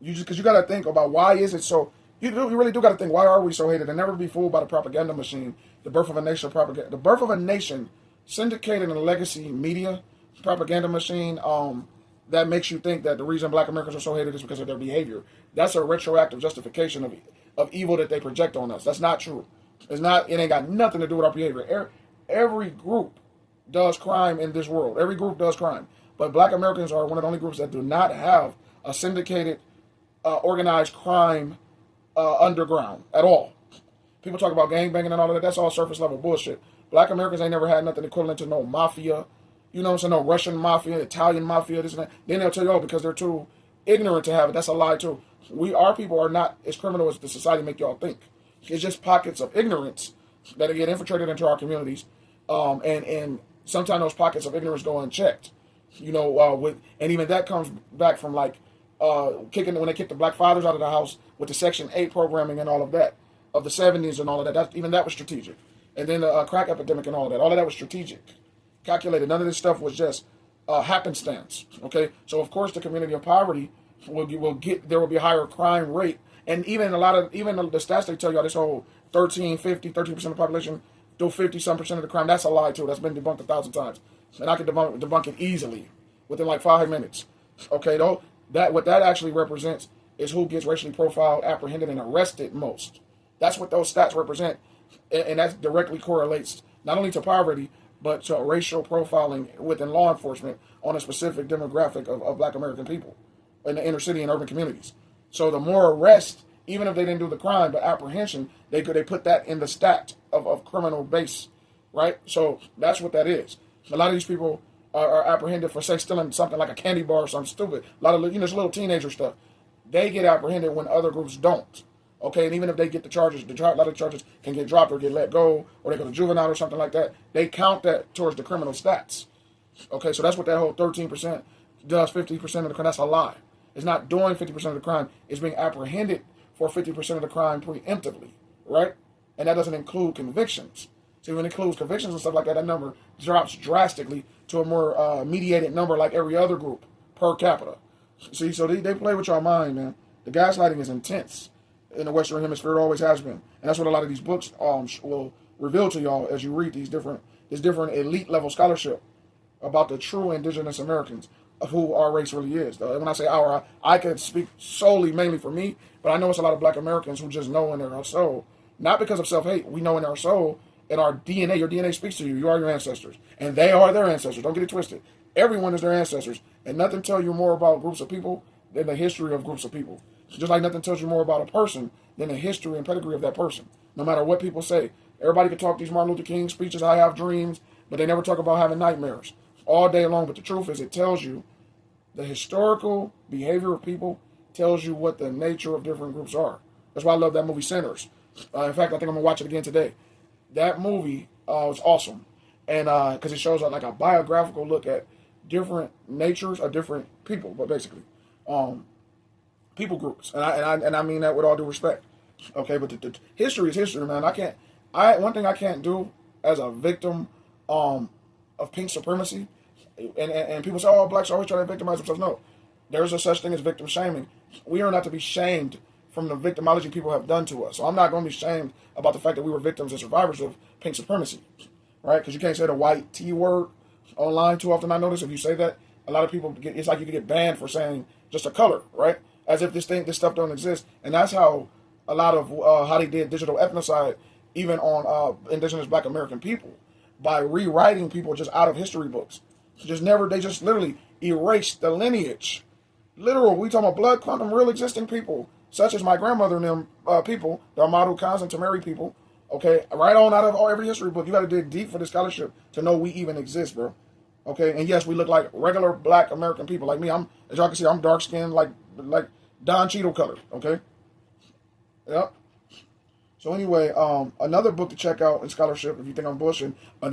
Because you got to think about why is it so. You really do got to think, why are we so hated? And never be fooled by the propaganda machine, the birth of a nation propaganda, the birth of a nation, syndicated in the legacy media propaganda machine. That makes you think that the reason Black Americans are so hated is because of their behavior. That's a retroactive justification of evil that they project on us. That's not true. It's not. It ain't got nothing to do with our behavior. Every group does crime in this world. Every group does crime, but Black Americans are one of the only groups that do not have a syndicated, organized crime underground at all. People talk about gangbanging and all of that. That's all surface level bullshit. Black Americans ain't never had nothing equivalent to no mafia. You know what I'm saying? No Russian mafia, Italian mafia, this and that. Then they'll tell you, oh, because they're too ignorant to have it. That's a lie too. Our people are not as criminal as the society make y'all think. It's just pockets of ignorance that get infiltrated into our communities, and sometimes those pockets of ignorance go unchecked. You know, and even that comes back from like when they kicked the black fathers out of the house with the Section 8 programming and all of that of the 70s and all of that. Even that was strategic. And then the crack epidemic and all of that. All of that was strategic, calculated. None of this stuff was just happenstance. Okay, so of course the community of poverty there will be a higher crime rate, and even the stats they tell y'all, this whole 13% of the population do 50% of the crime. That's a lie too. That's been debunked 1,000 times, and I could debunk it easily within like 5 minutes. Okay, though what that actually represents is who gets racially profiled, apprehended, and arrested most. That's what those stats represent, and that directly correlates not only to poverty but to racial profiling within law enforcement on a specific demographic of Black American people in the inner city and urban communities. So the more arrests, even if they didn't do the crime, but apprehension, they put that in the stat of criminal base, right? So that's what that is. A lot of these people are apprehended for, say, stealing something like a candy bar or something stupid. A lot of little teenager stuff. They get apprehended when other groups don't. Okay, and even if they get the charges, a lot of charges can get dropped or get let go, or they go to juvenile or something like that. They count that towards the criminal stats. Okay, so that's what that whole 13% does. 50% of the crime. That's a lie. It's not doing 50% of the crime. It's being apprehended for 50% of the crime preemptively, right? And that doesn't include convictions. See, when it includes convictions and stuff like that, that number drops drastically to a more mediated number like every other group per capita. See, so they play with your mind, man. The gaslighting is intense in the Western Hemisphere. It always has been. And that's what a lot of these books will reveal to y'all as you read this different elite level scholarship about the true indigenous Americans of who our race really is. When I say our, I can speak solely, mainly for me, but I know it's a lot of Black Americans who just know in their soul, not because of self-hate, we know in our soul, in our DNA, your DNA speaks to you. You are your ancestors, and they are their ancestors. Don't get it twisted. Everyone is their ancestors, and nothing tells you more about groups of people than the history of groups of people. Just like nothing tells you more about a person than the history and pedigree of that person. No matter what people say. Everybody can talk these Martin Luther King speeches, I have dreams, but they never talk about having nightmares all day long. But the truth is, it tells you the historical behavior of people, tells you what the nature of different groups are. That's why I love that movie, Sinners. In fact, I think I'm going to watch it again today. That movie was awesome. And because it shows like a biographical look at different natures of different people, but basically people groups. And I mean that with all due respect. Okay, but the history is history, man. One thing I can't do as a victim of pink supremacy, and people say, oh, blacks always try to victimize themselves. No, there's a such thing as victim shaming. We are not to be shamed from the victimology people have done to us. So I'm not going to be shamed about the fact that we were victims and survivors of pink supremacy, right? Because you can't say the white T word online too often. I notice if you say that, a lot of people it's like you can get banned for saying just a color, right? As if this stuff don't exist. And that's how a lot of how they did digital ethnocide, even on indigenous Black American people, by rewriting people just out of history books. They just literally erased the lineage. Literal, we talking about blood quantum, real existing people, such as my grandmother and them people, the Amadu Khans and Tamari people, okay, right on out of every history book. You got to dig deep for this scholarship to know we even exist, bro. Okay, and yes, we look like regular Black American people. Like me, as y'all can see, I'm dark skinned, like Don Cheadle colored. Okay, yep. So anyway, another book to check out in scholarship if you think I'm bullshitting. This